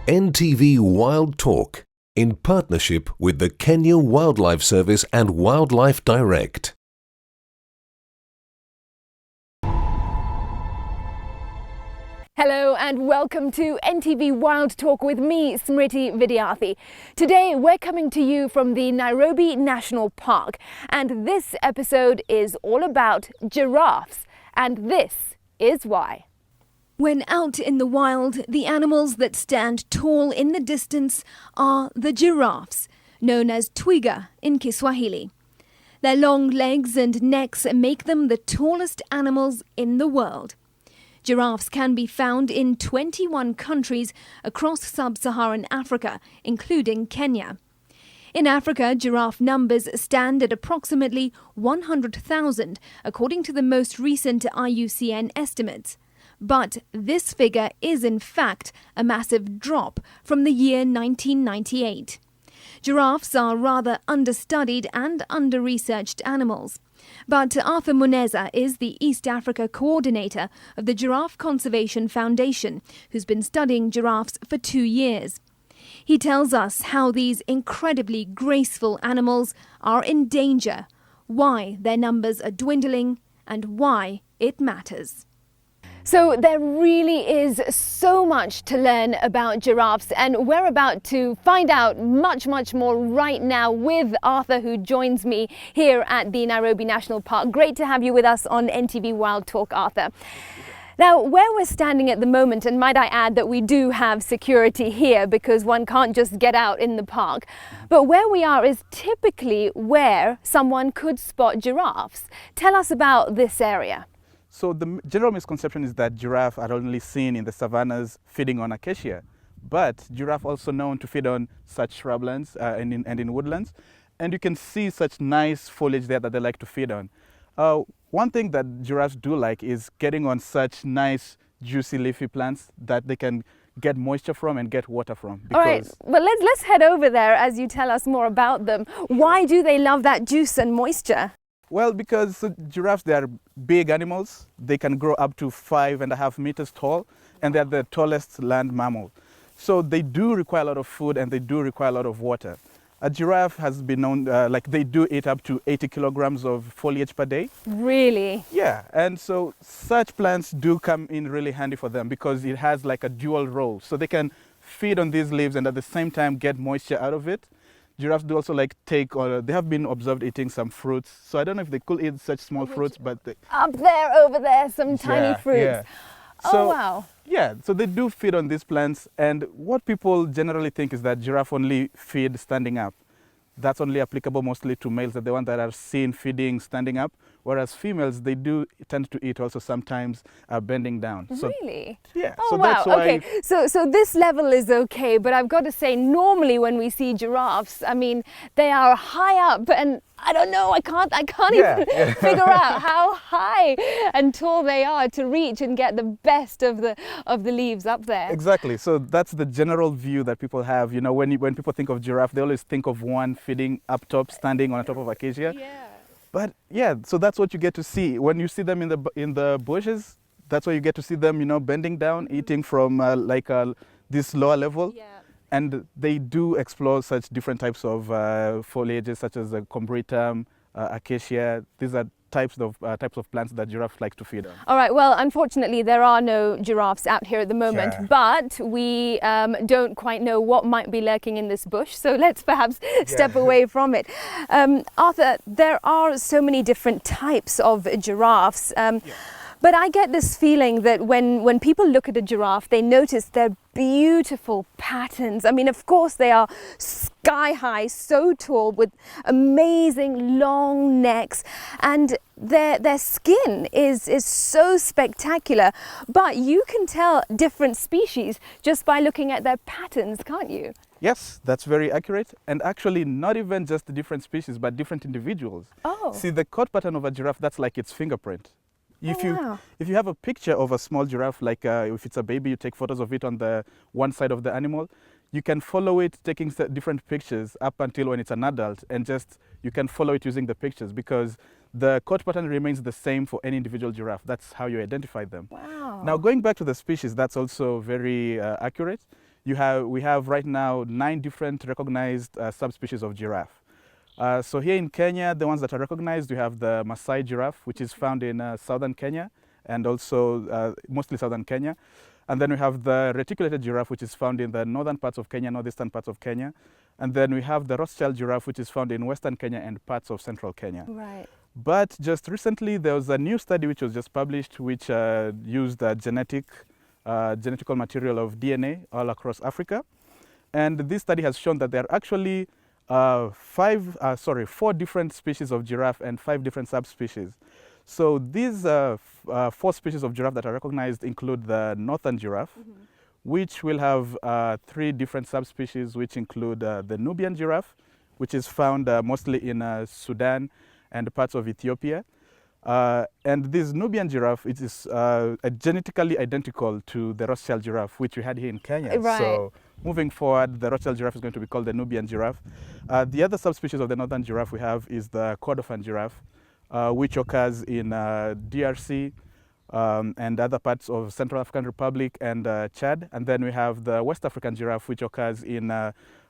NTV Wild Talk in partnership with the Kenya Wildlife Service and Wildlife Direct. Hello and welcome to NTV Wild Talk with me, Smriti Vidyarthi. Today we're coming to you from the Nairobi National Park, and this episode is all about giraffes, and this is why. When out in the wild, the animals that stand tall in the distance are the giraffes, known as twiga in Kiswahili. Their long legs and necks make them the tallest animals in the world. Giraffes can be found in 21 countries across sub-Saharan Africa, including Kenya. In Africa, giraffe numbers stand at approximately 100,000, according to the most recent IUCN estimates. But this figure is in fact a massive drop from the year 1998. Giraffes are rather understudied and under-researched animals. But Arthur Muneza is the East Africa coordinator of the Giraffe Conservation Foundation, who's been studying giraffes for 2 years. He tells us how these incredibly graceful animals are in danger, why their numbers are dwindling, and why it matters. So there really is so much to learn about giraffes, and we're about to find out much more right now with Arthur, who joins me here at the Nairobi National Park. Great to have you with us on NTV Wild Talk, Arthur. Now, where we're standing at the moment, and might I add that we do have security here because one can't just get out in the park, but where we are is typically where someone could spot giraffes. Tell us about this area. So the general misconception is that giraffe are only seen in the savannas feeding on acacia, but giraffe also known to feed on such shrublands and in woodlands, and you can see such nice foliage there that they like to feed on. One thing that giraffes do like is getting on such nice juicy leafy plants that they can get moisture from and get water from. All right, well let's head over there as you tell us more about them. Why do they love that juice and moisture? Well, because giraffes, they are big animals. They can grow up to 5.5 meters tall, and they're the tallest land mammal. So they do require a lot of food and they do require a lot of water. A giraffe has been known, they do eat up to 80 kilograms of foliage per day. Really? Yeah, and so such plants do come in really handy for them because it has like a dual role. So they can feed on these leaves and at the same time get moisture out of it. Giraffes do also they have been observed eating some fruits. So I don't know if they could eat such small fruits, but they... Up there, over there, some tiny fruits. Yeah. Oh, wow. Yeah, so they do feed on these plants. And what people generally think is that giraffe only feed standing up. That's only applicable mostly to males, the ones that are seen feeding standing up. Whereas females, they do tend to eat also sometimes bending down. Really? Yeah. Oh, so wow. that's why. Okay. So this level is okay, but I've got to say, normally when we see giraffes, I mean, they are high up, and I don't know, I can't even figure out how high and tall they are to reach and get the best of the leaves up there. Exactly. So that's the general view that people have. You know, when people think of giraffe, they always think of one feeding up top, standing on top of acacia. Yeah. But yeah, so that's what you get to see when you see them in the bushes. That's where you get to see them, bending down, eating from this lower level. Yeah. And they do explore such different types of foliages, such as combretum, acacia. These are types of plants that giraffes like to feed on. All right, well, unfortunately, there are no giraffes out here at the moment, but we don't quite know what might be lurking in this bush, so let's perhaps step away from it. Arthur, there are so many different types of giraffes, but I get this feeling that when people look at a giraffe, they notice their beautiful patterns. I mean, of course, they are sky high, so tall, with amazing long necks, and their skin is so spectacular. But you can tell different species just by looking at their patterns, can't you? Yes, that's very accurate. And actually, not even just the different species, but different individuals. Oh. See, the coat pattern of a giraffe, that's like its fingerprint. If you have a picture of a small giraffe, like if it's a baby, you take photos of it on the one side of the animal, you can follow it taking different pictures up until when it's an adult, and you can follow it using the pictures because the coat pattern remains the same for any individual giraffe. That's how you identify them. Wow. Now, going back to the species, that's also very accurate. we have right now 9 different recognized subspecies of giraffe. So here in Kenya, the ones that are recognized, we have the Maasai giraffe, which is found in southern Kenya and also mostly southern Kenya. And then we have the reticulated giraffe, which is found in the northern parts of Kenya, northeastern parts of Kenya. And then we have the Rothschild giraffe, which is found in western Kenya and parts of central Kenya. Right. But just recently, there was a new study which was just published, which used genetical material of DNA all across Africa. And this study has shown that there are actually 4 different species of giraffe and 5 different subspecies. So these 4 species of giraffe that are recognized include the northern giraffe, which will have 3 different subspecies, which include the Nubian giraffe, which is found mostly in Sudan and parts of Ethiopia. And this Nubian giraffe, it is genetically identical to the Rothschild giraffe, which we had here in Kenya. Right. So moving forward, the Rothschild giraffe is going to be called the Nubian giraffe. The other subspecies of the northern giraffe we have is the Kordofan giraffe, which occurs in DRC and other parts of Central African Republic and Chad. And then we have the West African giraffe, which occurs in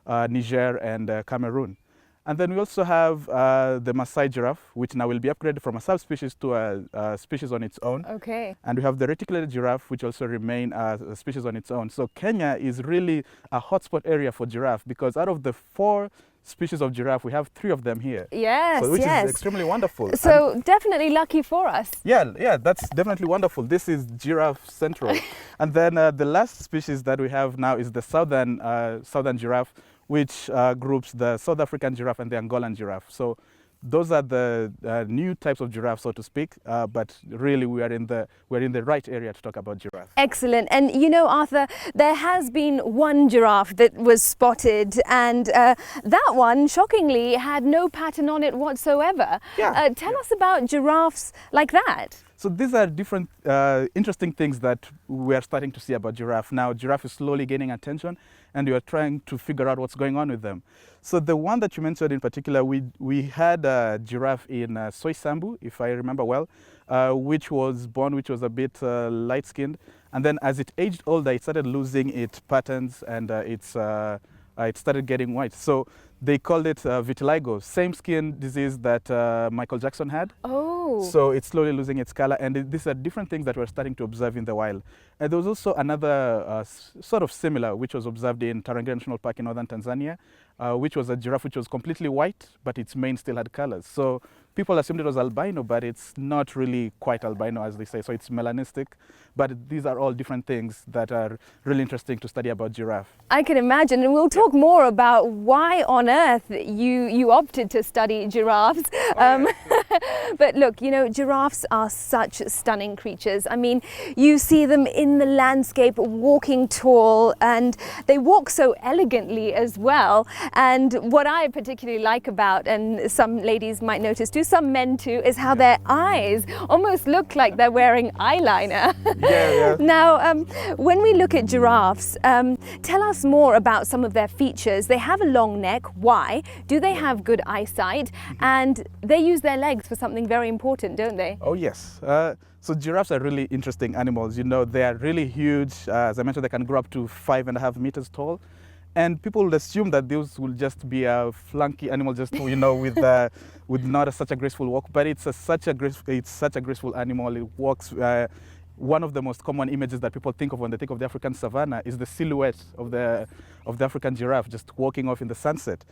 Niger and Cameroon. And then we also have the Maasai giraffe, which now will be upgraded from a subspecies to a species on its own. Okay. And we have the reticulated giraffe, which also remain a species on its own. So Kenya is really a hotspot area for giraffe, because out of the 4 species of giraffe, we have 3 of them here. Yes, so, which yes. is extremely wonderful. So definitely lucky for us. Yeah, that's definitely wonderful. This is Giraffe Central. And then the last species that we have now is the southern giraffe, which groups the South African giraffe and the Angolan giraffe. So those are the new types of giraffe, so to speak. But really, we're in the right area to talk about giraffe. Excellent. And you know, Arthur, there has been one giraffe that was spotted, and that one, shockingly, had no pattern on it whatsoever. Yeah. Tell us about giraffes like that. So these are different interesting things that we are starting to see about giraffe. Now, giraffe is slowly gaining attention, and we are trying to figure out what's going on with them. So the one that you mentioned in particular, we had a giraffe in Soisambu, if I remember well, which was born, which was a bit light-skinned. And then as it aged older, it started losing its patterns, and it started getting white. So they called it vitiligo, same skin disease that Michael Jackson had. Oh. So it's slowly losing its color, and these are different things that we're starting to observe in the wild. And there was also another sort of similar, which was observed in Tarangire National Park in northern Tanzania, which was a giraffe which was completely white, but its mane still had colors. So people assumed it was albino, but it's not really quite albino, as they say. So it's melanistic. But these are all different things that are really interesting to study about giraffe. I can imagine, and we'll talk more about why on earth you opted to study giraffes. But look, you know, giraffes are such stunning creatures. I mean, you see them in the landscape walking tall, and they walk so elegantly as well. And what I particularly like about, and some ladies might notice too, some men too, is how their eyes almost look like they're wearing eyeliner. Yeah. Now, when we look at giraffes, tell us more about some of their features. They have a long neck. Why? Do they have good eyesight? And they use their legs for something very important, don't they? Oh, yes. So giraffes are really interesting animals. You know, they are really huge. As I mentioned, they can grow up to 5.5 meters tall. And people would assume that those will just be a flunky animal, just, you know, with not such a graceful walk. But it's such a graceful animal. It walks. One of the most common images that people think of when they think of the African savannah is the silhouette of the African giraffe just walking off in the sunset.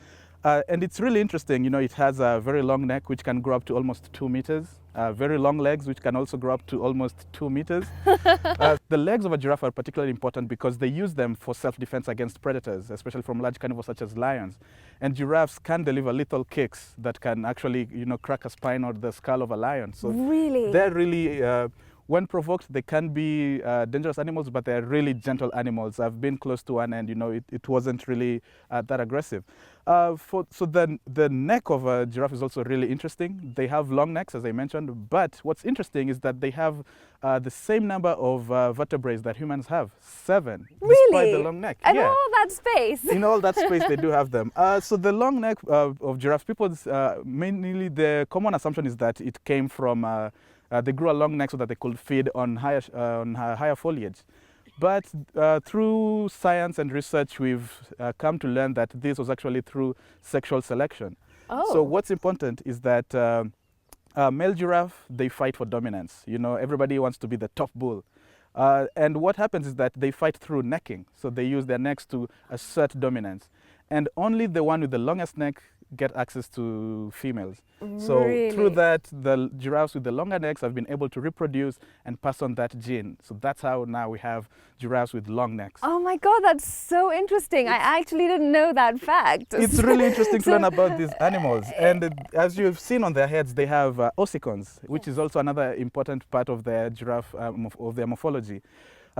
And it's really interesting. You know, it has a very long neck, which can grow up to almost 2 meters. Very long legs, which can also grow up to almost 2 meters. The legs of a giraffe are particularly important because they use them for self-defense against predators, especially from large carnivores such as lions. And giraffes can deliver lethal kicks that can actually, you know, crack a spine or the skull of a lion. So really? They're really... when provoked, they can be dangerous animals, but they're really gentle animals. I've been close to one, and you know, it wasn't really that aggressive. So the neck of a giraffe is also really interesting. They have long necks, as I mentioned, but what's interesting is that they have the same number of vertebrae that humans have, 7, despite the long neck. And all that space. In all that space, they do have them. So the long neck of giraffes, mainly the common assumption is that it came from they grew a long neck so that they could feed on higher foliage. But through science and research, we've come to learn that this was actually through sexual selection. Oh. So what's important is that male giraffe, they fight for dominance. You know, everybody wants to be the top bull. And what happens is that they fight through necking. So they use their necks to assert dominance. And only the one with the longest neck get access to females. So Really? through that, the giraffes with the longer necks have been able to reproduce and pass on that gene. So that's how now we have giraffes with long necks. Oh my God, that's so interesting. I actually didn't know that fact. It's really interesting to learn about these animals. And as you've seen on their heads, they have ossicons, which is also another important part of their giraffe, of their morphology.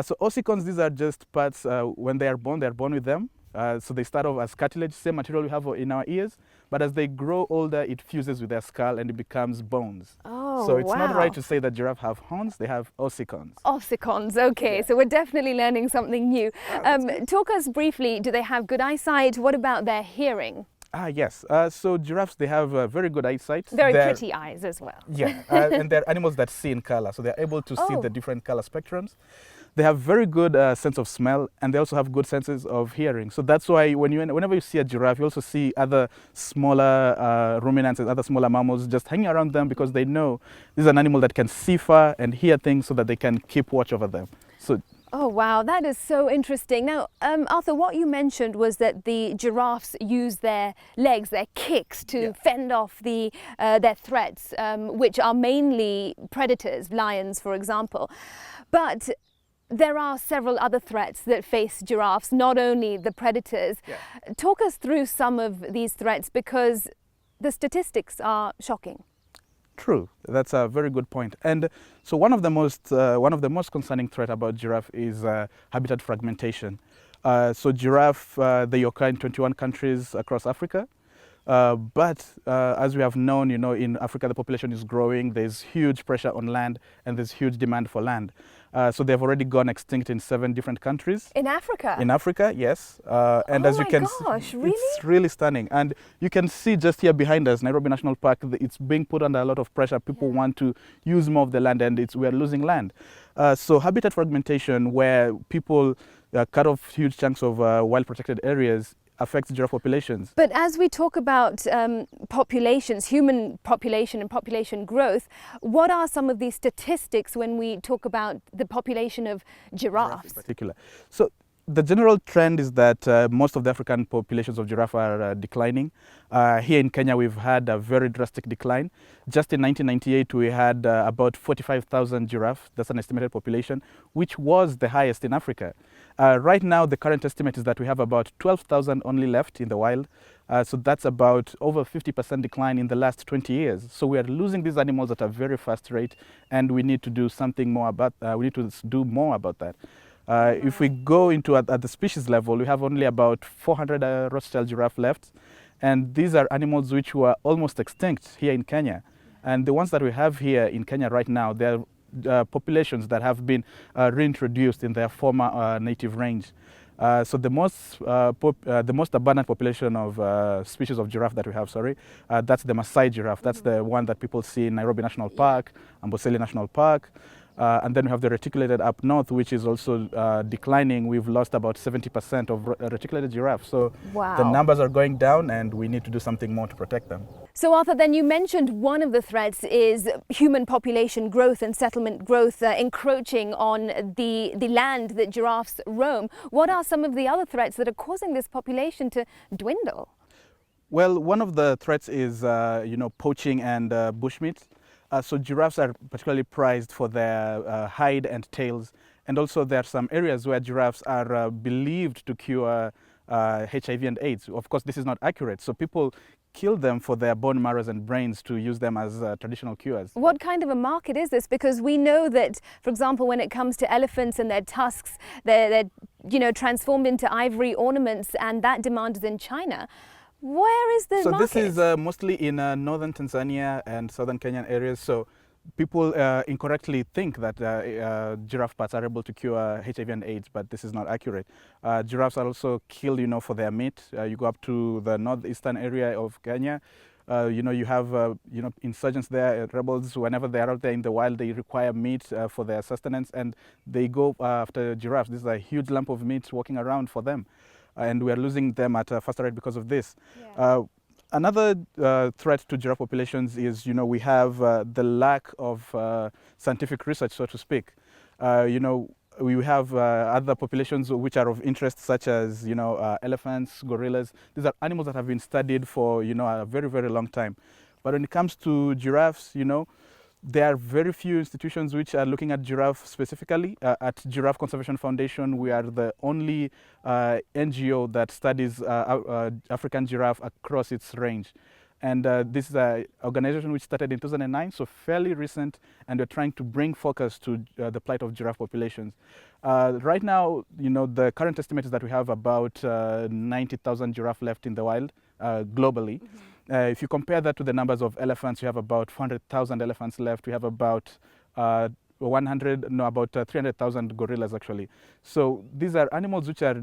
So ossicons, these are just parts, when they're born with them. So they start off as cartilage, same material we have in our ears, but as they grow older, it fuses with their skull and it becomes bones. Oh, so it's wow. not right to say that giraffes have horns, they have ossicons. Ossicons, okay, Yeah. so we're definitely learning something new. Talk us briefly, do they have good eyesight? What about their hearing? Yes. So giraffes, they have very good eyesight. Very They're- pretty eyes as well. Yeah, and they're animals that see in color, so they're able to see Oh. the different color spectrums. They have very good sense of smell, and they also have good senses of hearing. So that's why whenever you see a giraffe, you also see other smaller ruminants and other smaller mammals just hanging around them, because they know this is an animal that can see far and hear things, so that they can keep watch over them. So Oh wow, that is so interesting. Now, Arthur, what you mentioned was that the giraffes use their legs, their kicks, to fend off their threats, which are mainly predators, lions, for example. But there are several other threats that face giraffes, not only the predators. Yeah. Talk us through some of these threats, because the statistics are shocking. True, that's a very good point. And so one of the most concerning threat about giraffe is habitat fragmentation. So giraffe, they occur in 21 countries across Africa. But as we have known, in Africa the population is growing. There's huge pressure on land, and there's huge demand for land. So they've already gone extinct in 7 different countries. In Africa? In Africa, yes. And Oh as you my can gosh, see, really? it's really stunning. And you can see just here behind us, Nairobi National Park, it's being put under a lot of pressure. People want to use more of the land, and we're losing land. So habitat fragmentation, where people cut off huge chunks of wild protected areas, affects giraffe populations. But as we talk about populations, human population and population growth, what are some of the statistics when we talk about the population of giraffes? In particular. So the general trend is that most of the African populations of giraffe are declining. Here in Kenya, we've had a very drastic decline. Just in 1998, we had about 45,000 giraffes. That's an estimated population, which was the highest in Africa. Right now, the current estimate is that we have about 12,000 only left in the wild. So that's about over 50% decline in the last 20 years. So we are losing these animals at a very fast rate, and we need to do something more about. We need to do more about that. If we go into at the species level, we have only about 400 Rothschild giraffe left, and these are animals which were almost extinct here in Kenya. And the ones that we have here in Kenya right now, they're populations that have been reintroduced in their former native range. So the most abundant population of species of giraffe that we have, that's the Maasai giraffe. That's the one that people see in Nairobi National Park, Amboseli National Park. And then we have the reticulated up north, which is also declining. We've lost about 70% of reticulated giraffes. So Wow. the numbers are going down, and we need to do something more to protect them. So Arthur, then you mentioned one of the threats is human population growth and settlement growth encroaching on the land that giraffes roam. What are some of the other threats that are causing this population to dwindle? Well, one of the threats is poaching and bushmeat. So giraffes are particularly prized for their hide and tails, and also there are some areas where giraffes are believed to cure HIV and AIDS. Of course, this is not accurate. So people kill them for their bone marrows and brains to use them as traditional cures. What kind of a market is this? Because we know that, for example, when it comes to elephants and their tusks, they're transformed into ivory ornaments, and that demand is in China. Where is the So market? this is mostly in northern Tanzania and southern Kenyan areas. So people incorrectly think that giraffe parts are able to cure HIV and AIDS, but this is not accurate. Giraffes are also killed, for their meat. You go up to the northeastern area of Kenya, You have insurgents there, rebels. Whenever they are out there in the wild, they require meat for their sustenance, and they go after giraffes. This is a huge lump of meat walking around for them, and we are losing them at a faster rate because of this. Yeah. Another threat to giraffe populations is, we have the lack of scientific research, so to speak. We have other populations which are of interest, such as, elephants, gorillas. These are animals that have been studied for, a very, very long time. But when it comes to giraffes, there are very few institutions which are looking at giraffe specifically. At Giraffe Conservation Foundation, we are the only NGO that studies African giraffe across its range. And this is an organization which started in 2009, so fairly recent, and we're trying to bring focus to the plight of giraffe populations. Right now, the current estimate is that we have about 90,000 giraffe left in the wild globally. Mm-hmm. If you compare that to the numbers of elephants, we have about 400,000 elephants left. We have about 300,000 gorillas actually. So these are animals which are,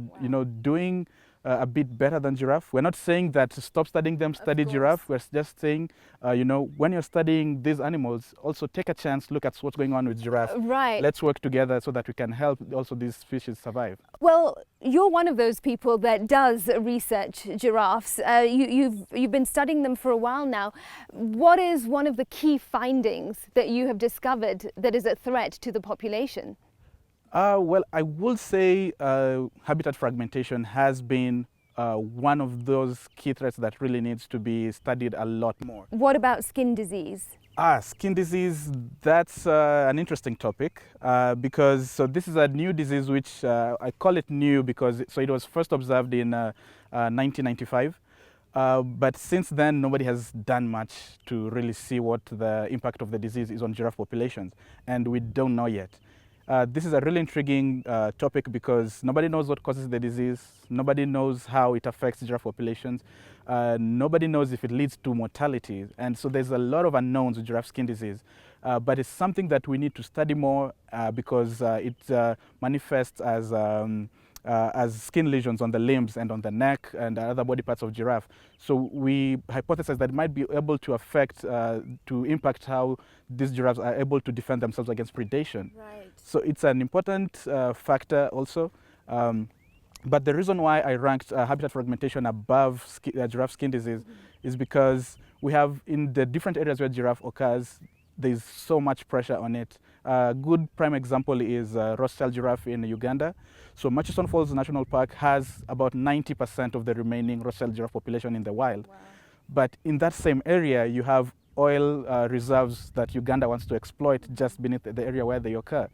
doing a bit better than giraffe. We're not saying that stop studying them, study giraffe. We're just saying, when you're studying these animals, also take a chance, look at what's going on with giraffe. Right. Let's work together so that we can help also these species survive. Well, you're one of those people that does research giraffes. You've been studying them for a while now. What is one of the key findings that you have discovered that is a threat to the population? Well, I will say habitat fragmentation has been one of those key threats that really needs to be studied a lot more. What about skin disease? Skin disease, that's an interesting topic because this is a new disease which I call it new because it was first observed in 1995. But since then, nobody has done much to really see what the impact of the disease is on giraffe populations, and we don't know yet. This is a really intriguing topic because nobody knows what causes the disease, nobody knows how it affects giraffe populations, nobody knows if it leads to mortality, and so there's a lot of unknowns with giraffe skin disease. But it's something that we need to study more because it manifests as skin lesions on the limbs and on the neck and other body parts of giraffe. So we hypothesize that it might be able to affect, to impact how these giraffes are able to defend themselves against predation. Right. So it's an important factor also. But the reason why I ranked habitat fragmentation above giraffe skin disease is because we have, in the different areas where giraffe occurs, there's so much pressure on it. A good prime example is Rothschild giraffe in Uganda. So Murchison Falls National Park has about 90% of the remaining Rothschild giraffe population in the wild. Wow. But in that same area, you have oil reserves that Uganda wants to exploit just beneath the area where they occur.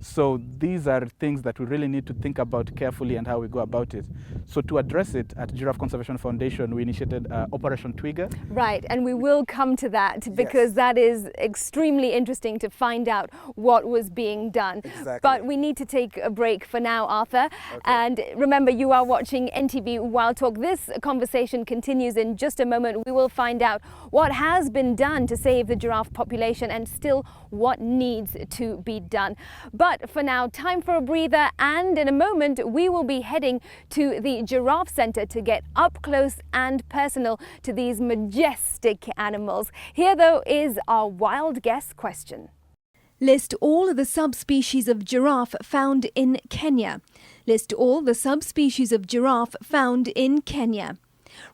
So these are things that we really need to think about carefully and how we go about it. So to address it, at Giraffe Conservation Foundation, we initiated Operation Twiga. Right, and we will come to that because that is extremely interesting to find out what was being done. Exactly. But we need to take a break for now, Arthur. Okay. And remember, you are watching NTV Wild Talk. This conversation continues in just a moment. We will find out what has been done to save the giraffe population and still what needs to be done. But for now, time for a breather, and in a moment we will be heading to the Giraffe Center to get up close and personal to these majestic animals. Here though is our wild guess question. List all of the subspecies of giraffe found in Kenya. List all the subspecies of giraffe found in Kenya.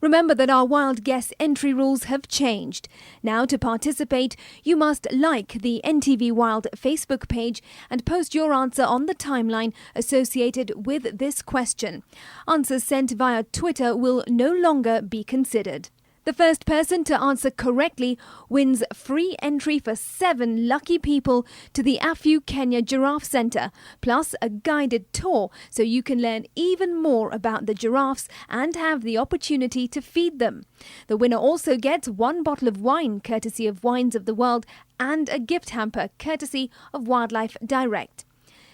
Remember that our wild guess entry rules have changed. Now, to participate, you must like the NTV Wild Facebook page and post your answer on the timeline associated with this question. Answers sent via Twitter will no longer be considered. The first person to answer correctly wins free entry for 7 lucky people to the Afu Kenya Giraffe Center, plus a guided tour so you can learn even more about the giraffes and have the opportunity to feed them. The winner also gets 1 bottle of wine courtesy of Wines of the World and a gift hamper courtesy of Wildlife Direct.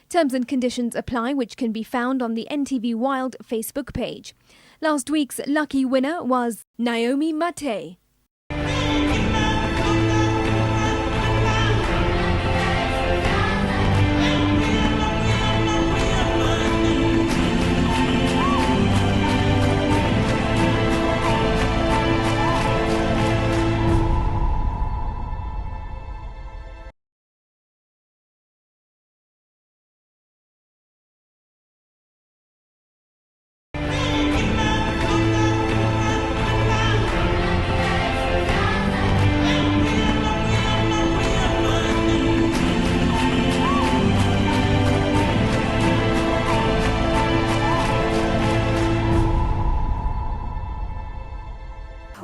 Terms and conditions apply, which can be found on the NTV Wild Facebook page. Last week's lucky winner was Naomi Mate.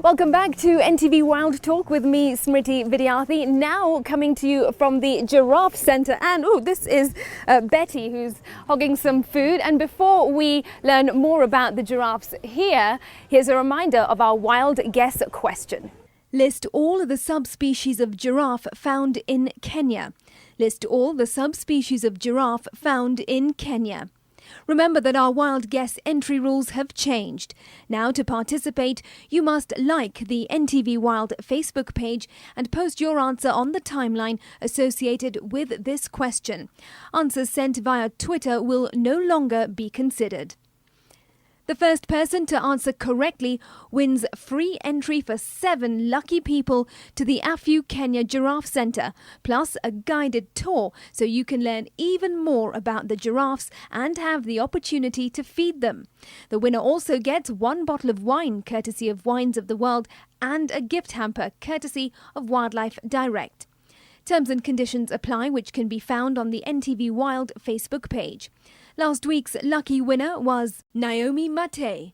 Welcome back to NTV Wild Talk with me, Smriti Vidyarthi. Now coming to you from the Giraffe Center. And this is Betty, who's hogging some food. And before we learn more about the giraffes here, here's a reminder of our wild guess question. List all of the subspecies of giraffe found in Kenya. List all the subspecies of giraffe found in Kenya. Remember that our wild guess entry rules have changed. Now, to participate, you must like the NTV Wild Facebook page and post your answer on the timeline associated with this question. Answers sent via Twitter will no longer be considered. The first person to answer correctly wins free entry for 7 lucky people to the Afu Kenya Giraffe Center, plus a guided tour so you can learn even more about the giraffes and have the opportunity to feed them. The winner also gets 1 bottle of wine courtesy of Wines of the World and a gift hamper courtesy of Wildlife Direct. Terms and conditions apply, which can be found on the NTV Wild Facebook page. Last week's lucky winner was Naomi Mate.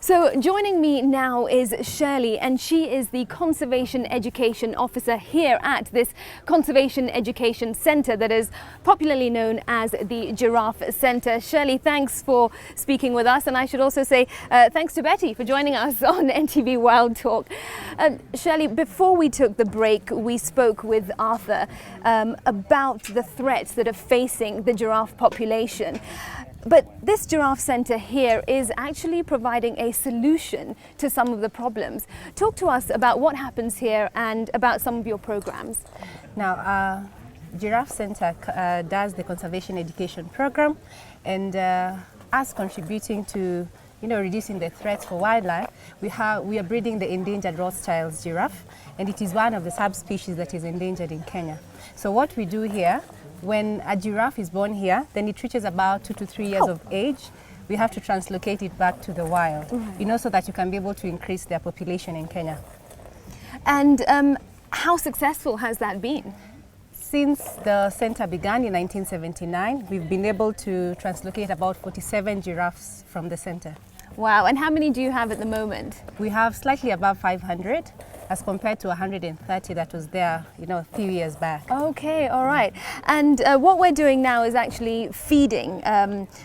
So joining me now is Shirley, and she is the Conservation Education Officer here at this Conservation Education Centre that is popularly known as the Giraffe Center. Shirley, thanks for speaking with us, and I should also say thanks to Betty for joining us on NTV Wild Talk. Shirley, before we took the break, we spoke with Arthur about the threats that are facing the giraffe population. But this Giraffe Center here is actually providing a solution to some of the problems. Talk to us about what happens here and about some of your programs. Now, Giraffe Center does the conservation education program, and us contributing to reducing the threats for wildlife, we are breeding the endangered Rothschild's giraffe, and it is one of the subspecies that is endangered in Kenya. So what we do here, when a giraffe is born here, then it reaches about 2 to 3 years of age, we have to translocate it back to the wild, so that you can be able to increase their population in Kenya. And how successful has that been? Since the center began in 1979, we've been able to translocate about 47 giraffes from the center. Wow, and how many do you have at the moment? We have slightly above 500 as compared to 130 that was there, a few years back. Okay, all right. And what we're doing now is actually feeding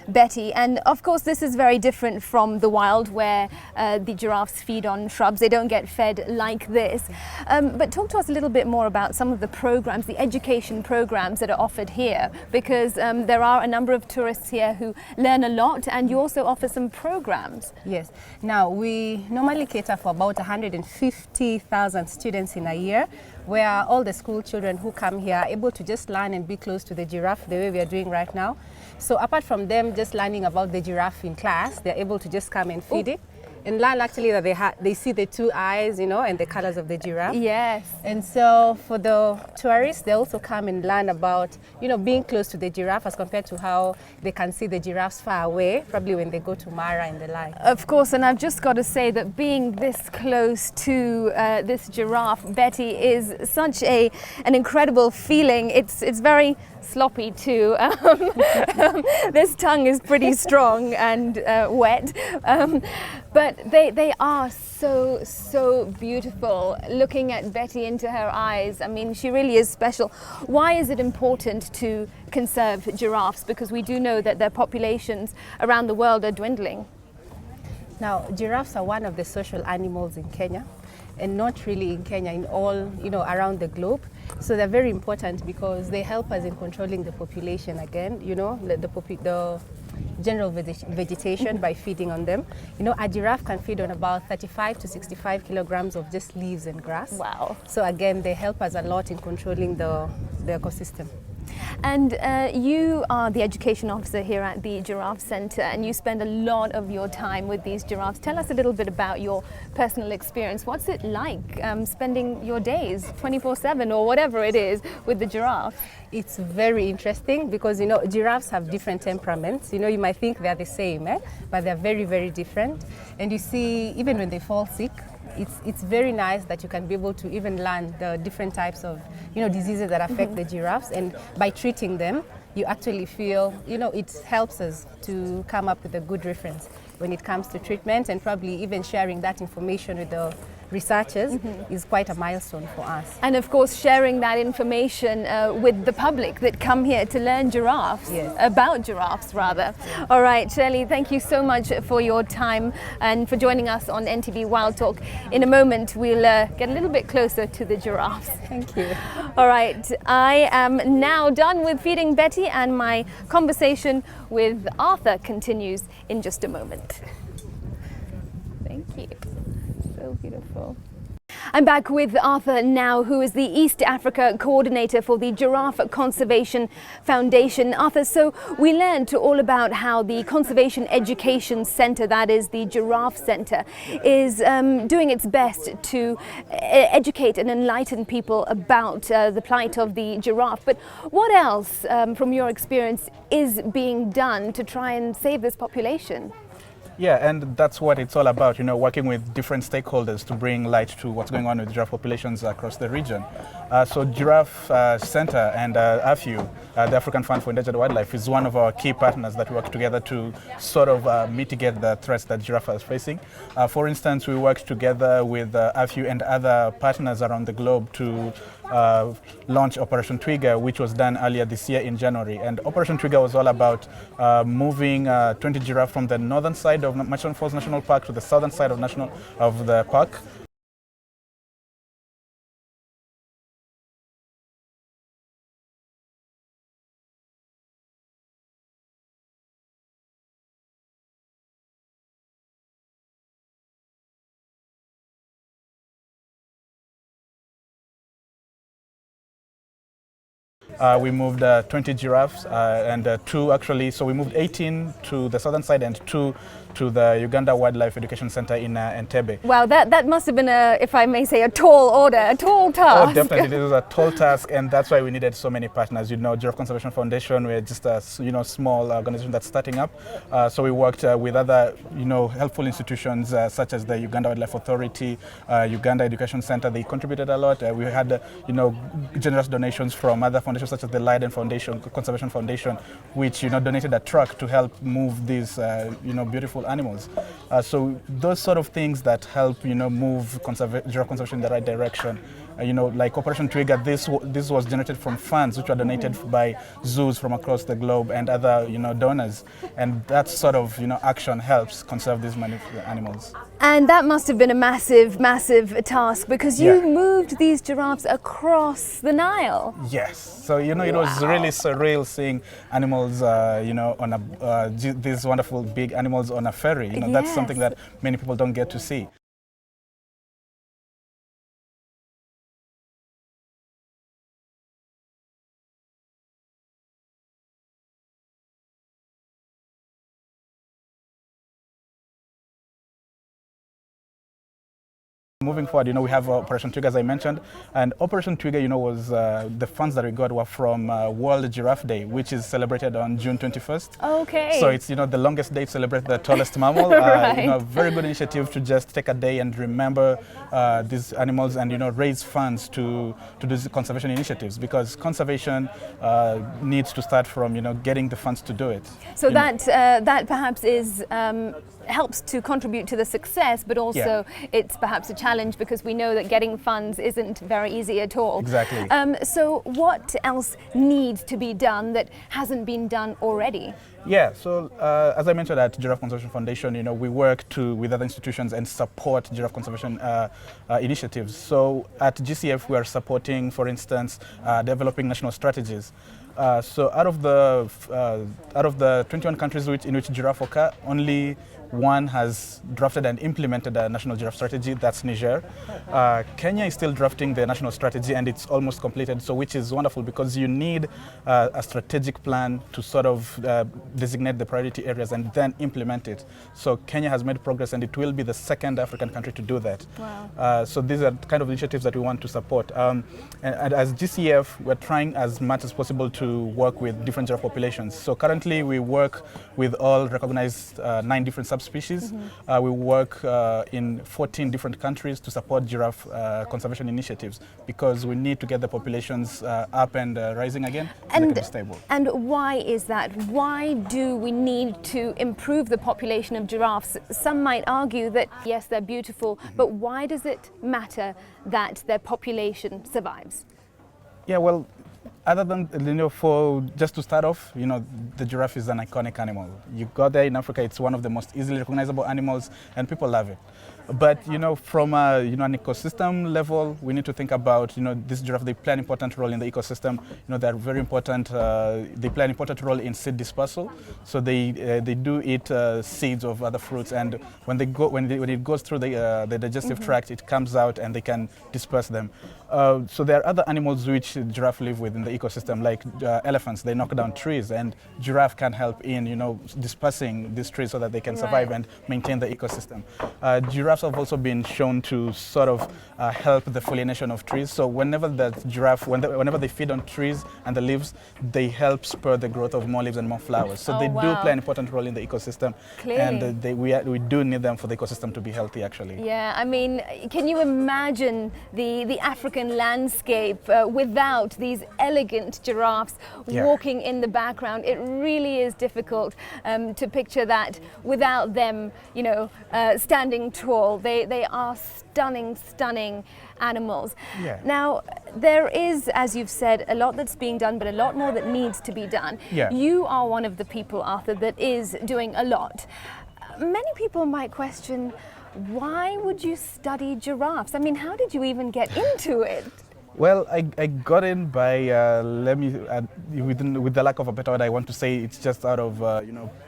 Betty. And of course, this is very different from the wild where the giraffes feed on shrubs. They don't get fed like this. But talk to us a little bit more about some of the programs, the education programs that are offered here, because there are a number of tourists here who learn a lot, and you also offer some programs. Yes. Now, we normally cater for about 150,000 students in a year, where all the school children who come here are able to just learn and be close to the giraffe the way we are doing right now. So apart from them just learning about the giraffe in class, they're able to just come and feed it and learn actually that they see the 2 eyes, and the colors of the giraffe. Yes. And so for the tourists, they also come and learn about, being close to the giraffe as compared to how they can see the giraffes far away, probably when they go to Mara and the like. Of course, and I've just got to say that being this close to this giraffe, Betty, is such an incredible feeling. It's very sloppy too. This tongue is pretty strong and wet. But they are so beautiful. Looking at Betty into her eyes, I mean, she really is special. Why is it important to conserve giraffes? Because we do know that their populations around the world are dwindling. Now, giraffes are one of the social animals in Kenya, and not really in Kenya, in all, around the globe. So they're very important because they help us in controlling the population again, the general vegetation by feeding on them. A giraffe can feed on about 35 to 65 kilograms of just leaves and grass. Wow. So again, they help us a lot in controlling the ecosystem. And you are the education officer here at the Giraffe Center, and you spend a lot of your time with these giraffes. Tell us a little bit about your personal experience. What's it like spending your days 24/7 or whatever it is with the giraffe? It's very interesting because, giraffes have different temperaments. You might think they're the same, but they're very, very different. And you see, even when they fall sick, it's very nice that you can be able to even learn the different types of diseases that affect the giraffes, and by treating them you actually feel it helps us to come up with a good reference when it comes to treatment, and probably even sharing that information with the researchers is quite a milestone for us. And of course, sharing that information with the public that come here to learn giraffes, Yes. about giraffes rather. All right, Shirley, thank you so much for your time and for joining us on NTV Wild Talk. In a moment, we'll get a little bit closer to the giraffes. Thank you. All right, I am now done with feeding Betty, and my conversation with Arthur continues in just a moment. Thank you. So beautiful. I'm back with Arthur now, who is the East Africa coordinator for the Giraffe Conservation Foundation. Arthur, so we learned all about how the Conservation Education Center, that is the Giraffe Center, is doing its best to educate and enlighten people about the plight of the giraffe. But what else, from your experience, is being done to try and save this population? Yeah, and that's what it's all about, working with different stakeholders to bring light to what's going on with giraffe populations across the region. So Giraffe Center and AFU, the African Fund for Endangered Wildlife, is one of our key partners that work together to sort of mitigate the threats that giraffe are facing. For instance, we work together with AFU and other partners around the globe to launch Operation Trigger, which was done earlier this year in January. And Operation Trigger was all about moving 20 giraffe from the northern side of Machon Falls National Park to the southern side of the park. We moved 20 giraffes and 2 actually, so we moved 18 to the southern side and 2 to the Uganda Wildlife Education Center in Entebbe. Wow, that must have been if I may say, a tall order, a tall task. Oh, definitely, it was a tall task, and that's why we needed so many partners. Giraffe Conservation Foundation, we're just a small organization that's starting up. So we worked with other helpful institutions such as the Uganda Wildlife Authority, Uganda Education Center. They contributed a lot. We had generous donations from other foundations such as the Leiden Foundation, Conservation Foundation, which donated a truck to help move these beautiful animals. So those sort of things that help move giraffe conservation in the right direction. Like Operation Trigger, this was generated from funds which were donated by zoos from across the globe and other donors, and that sort of action helps conserve these animals. And that must have been a massive, massive task, because you moved these giraffes across the Nile. Yes, so it was really surreal seeing animals, on these wonderful big animals on a ferry. That's something that many people don't get to see. Moving forward, we have Operation Trigger, as I mentioned, and Operation Trigger, was the funds that we got were from World Giraffe Day, which is celebrated on June 21st. Okay. So it's the longest day to celebrate the tallest mammal. Right. A very good initiative to just take a day and remember these animals and raise funds to do these conservation initiatives, because conservation needs to start from getting the funds to do it. So that perhaps is helps to contribute to the success, but also it's perhaps a challenge, because we know that getting funds isn't very easy at all. Exactly. So what else needs to be done that hasn't been done already? Yeah, so as I mentioned at Giraffe Conservation Foundation, we work with other institutions and support giraffe conservation initiatives. So at GCF, we are supporting, for instance, developing national strategies. So out of the 21 countries in which giraffe occur, only one has drafted and implemented a national giraffe strategy, that's Niger. Kenya is still drafting the national strategy, and it's almost completed, so which is wonderful, because you need a strategic plan to sort of designate the priority areas and then implement it. So Kenya has made progress, and it will be the second African country to do that. Wow. So these are kind of initiatives that we want to support. And as GCF, we're trying as much as possible to work with different giraffe populations. So currently we work with all recognized 9 different subspecies Giraffe Species. We work in 14 different countries to support giraffe conservation initiatives because we need to get the populations up and rising again so they can be stable. And why is that? Why do we need to improve the population of giraffes? Some might argue that, yes, they're beautiful, but why does it matter that their population survives? Yeah, well, other than, for just to start off, the giraffe is an iconic animal. You got there in Africa, it's one of the most easily recognizable animals and people love it. But, from an ecosystem level, we need to think about, this giraffe, they play an important role in the ecosystem. They're very important, they play an important role in seed dispersal. So they do eat seeds of other fruits, and when it goes through the digestive tract, it comes out and they can disperse them. So there are other animals which giraffe live with in the ecosystem, like elephants. They knock down trees, and giraffe can help in, dispersing these trees so that they can survive and maintain the ecosystem. Giraffes have also been shown to sort of help the foliation of trees. So whenever whenever they feed on trees and the leaves, they help spur the growth of more leaves and more flowers. So they do play an important role in the ecosystem. Clearly. And we do need them for the ecosystem to be healthy, actually. Yeah, I mean, can you imagine the African landscape without these elegant giraffes walking in the background? It really is difficult to picture that without them, standing tall. They are stunning animals. Yeah. Now, there is, as you've said, a lot that's being done, but a lot more that needs to be done. Yeah. You are one of the people, Arthur, that is doing a lot. Many people might question, why would you study giraffes? I mean, how did you even get into it? Well, I got in by, with the lack of a better word, I want to say it's just out of,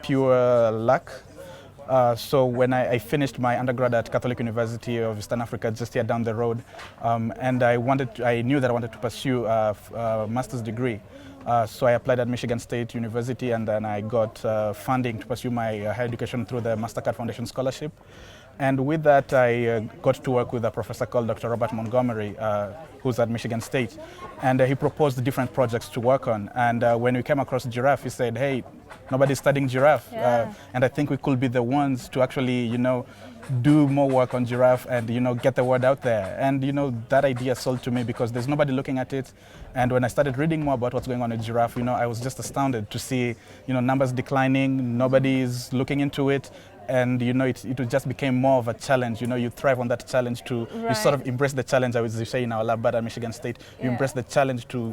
pure luck. So when I finished my undergrad at Catholic University of Eastern Africa, just here down the road, and I knew that I wanted to pursue a master's degree. So I applied at Michigan State University, and then I got funding to pursue my higher education through the MasterCard Foundation Scholarship. And with that, I got to work with a professor called Dr. Robert Montgomery, who's at Michigan State. And he proposed different projects to work on. And when we came across giraffe, he said, hey, nobody's studying giraffe. Yeah. And I think we could be the ones to actually, do more work on giraffe and, get the word out there. And, that idea sold to me because there's nobody looking at it. And when I started reading more about what's going on with giraffe, I was just astounded to see, numbers declining, nobody is looking into it. And it just became more of a challenge. You thrive on that challenge to you sort of embrace the challenge. I would say in our lab at Michigan State, you embrace the challenge to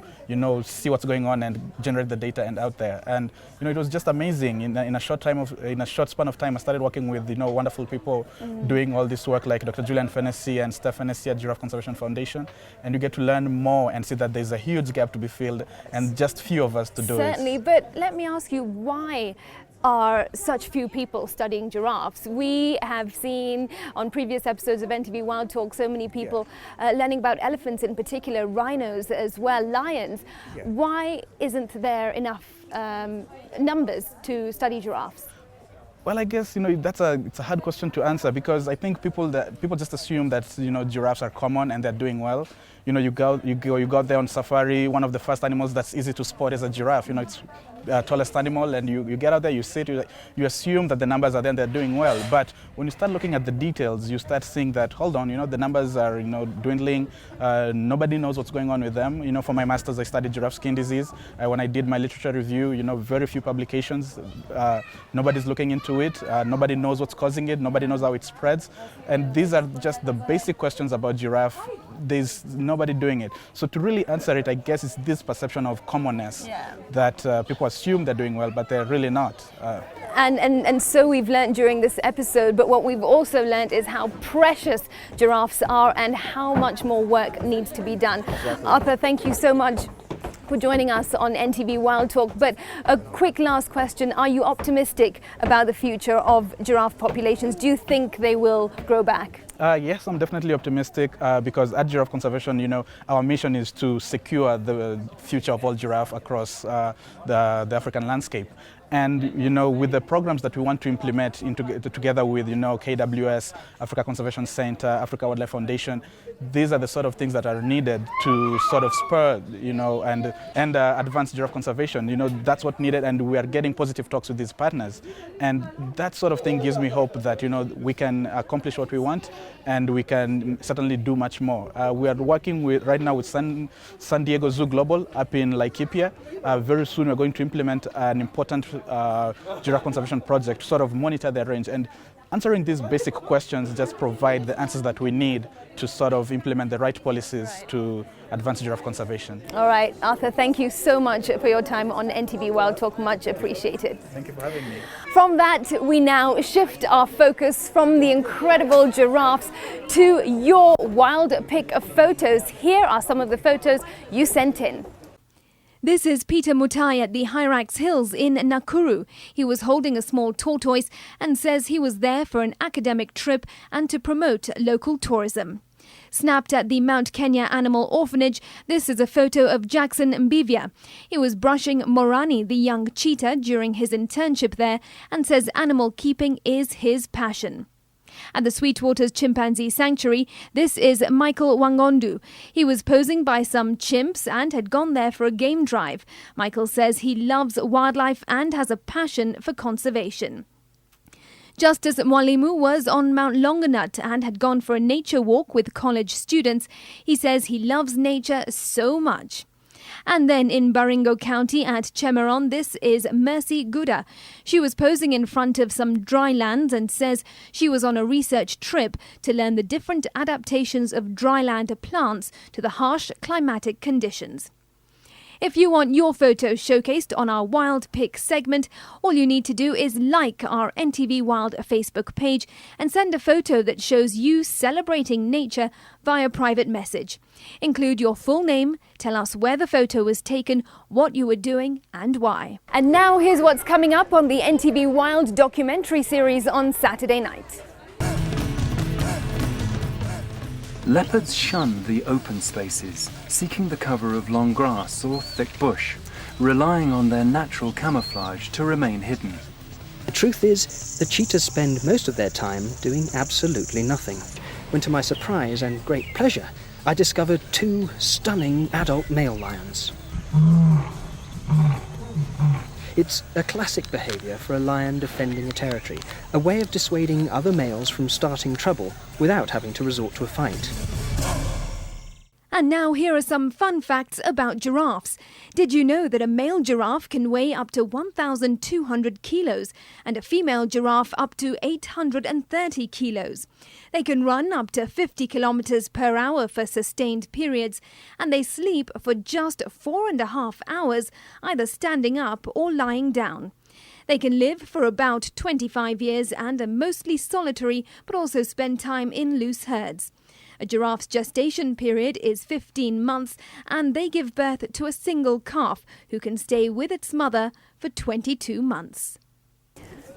see what's going on and generate the data and out there. And it was just amazing. In a short span of time, I started working with wonderful people doing all this work, like Dr. Julian Fennessy and Steph Fennessy at Giraffe Conservation Foundation. And you get to learn more and see that there's a huge gap to be filled, and just few of us to do it. Certainly, but let me ask you, why are such few people studying giraffes? We have seen on previous episodes of NTV Wild Talk so many people learning about elephants in particular, rhinos as well, lions. Yeah. Why isn't there enough numbers to study giraffes? Well, I guess it's a hard question to answer because I think people just assume that giraffes are common and they're doing well. You go there on safari. One of the first animals that's easy to spot is a giraffe. It's tallest animal, and you get out there, you sit, you assume that the numbers are there and they're doing well. But when you start looking at the details, you start seeing that, hold on, the numbers are dwindling. Nobody knows what's going on with them. For my master's, I studied giraffe skin disease. When I did my literature review, very few publications. Nobody's looking into it. Nobody knows what's causing it. Nobody knows how it spreads. And these are just the basic questions about giraffe. There's nobody doing it. So to really answer it, I guess it's this perception of commonness that people assume they're doing well, but they're really not. And so we've learned during this episode, but what we've also learned is how precious giraffes are and how much more work needs to be done. Exactly. Arthur, thank you so much for joining us on NTV Wild Talk. But a quick last question, are you optimistic about the future of giraffe populations? Do you think they will grow back? Yes, I'm definitely optimistic because at Giraffe Conservation, our mission is to secure the future of all giraffe across the African landscape. And with the programs that we want to implement together with KWS, Africa Conservation Center, Africa Wildlife Foundation, these are the sort of things that are needed to sort of spur and advance giraffe conservation. That's what needed, and we are getting positive talks with these partners, and that sort of thing gives me hope that we can accomplish what we want, and we can certainly do much more. We are working right now with San Diego Zoo Global up in Laikipia. Very soon we're going to implement an important giraffe conservation project to sort of monitor their range, and answering these basic questions just provide the answers that we need to sort of implement the right policies to advance giraffe conservation. All right, Arthur, thank you so much for your time on NTV Wild Talk. Much appreciated. Thank you for having me. From that, we now shift our focus from the incredible giraffes to your wild pick of photos. Here are some of the photos you sent in. This is Peter Mutai at the Hyrax Hills in Nakuru. He was holding a small tortoise and says he was there for an academic trip and to promote local tourism. Snapped at the Mount Kenya Animal Orphanage, this is a photo of Jackson Mbivia. He was brushing Morani, the young cheetah, during his internship there and says animal keeping is his passion. At the Sweetwater's Chimpanzee Sanctuary, this is Michael Wangondu. He was posing by some chimps and had gone there for a game drive. Michael says he loves wildlife and has a passion for conservation. Justice Mwalimu was on Mount Longonot and had gone for a nature walk with college students. He says he loves nature so much. And then in Baringo County at Chemeron, this is Mercy Guda. She was posing in front of some dry lands and says she was on a research trip to learn the different adaptations of dryland plants to the harsh climatic conditions. If you want your photo showcased on our Wild Pick segment, all you need to do is like our NTV Wild Facebook page and send a photo that shows you celebrating nature via private message. Include your full name, tell us where the photo was taken, what you were doing and why. And now here's what's coming up on the NTV Wild documentary series on Saturday night. Leopards shun the open spaces, seeking the cover of long grass or thick bush, relying on their natural camouflage to remain hidden. The truth is, the cheetahs spend most of their time doing absolutely nothing, when to my surprise and great pleasure, I discovered two stunning adult male lions. It's a classic behaviour for a lion defending a territory, a way of dissuading other males from starting trouble without having to resort to a fight. And now here are some fun facts about giraffes. Did you know that a male giraffe can weigh up to 1,200 kilos and a female giraffe up to 830 kilos? They can run up to 50 kilometers per hour for sustained periods, and they sleep for just 4.5 hours, either standing up or lying down. They can live for about 25 years and are mostly solitary, but also spend time in loose herds. A giraffe's gestation period is 15 months, and they give birth to a single calf who can stay with its mother for 22 months.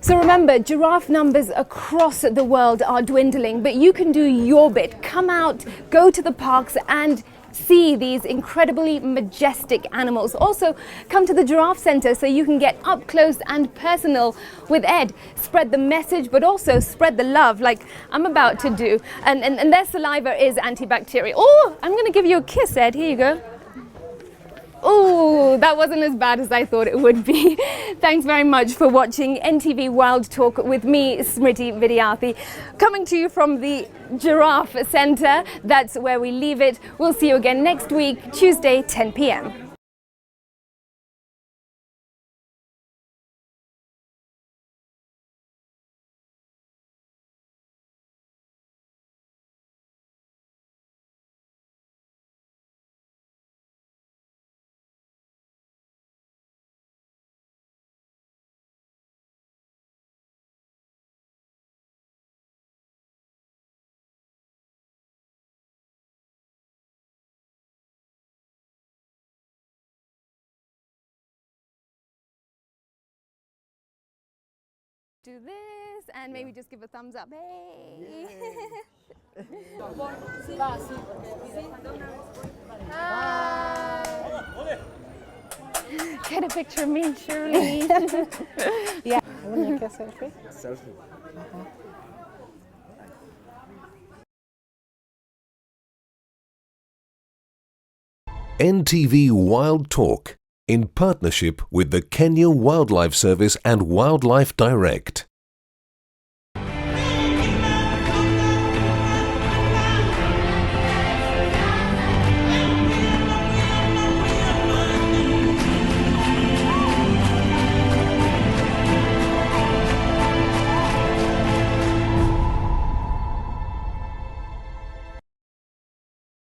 So remember, giraffe numbers across the world are dwindling, but you can do your bit. Come out, go to the parks and see these incredibly majestic animals. Also, come to the Giraffe Center so you can get up close and personal with Ed. Spread the message, but also spread the love like I'm about to do. And their saliva is antibacterial. Oh, I'm going to give you a kiss, Ed. Here you go. Oh, that wasn't as bad as I thought it would be. Thanks very much for watching NTV Wild Talk with me, Smriti Vidyarthi. Coming to you from the Giraffe Center. That's where we leave it. We'll see you again next week, Tuesday, 10 p.m. Do this and maybe just give a thumbs up. Hey! Hi! Get a picture of me, Shirley. Yeah. Want to make a selfie? NTV Wild Talk in partnership with the Kenya Wildlife Service and Wildlife Direct.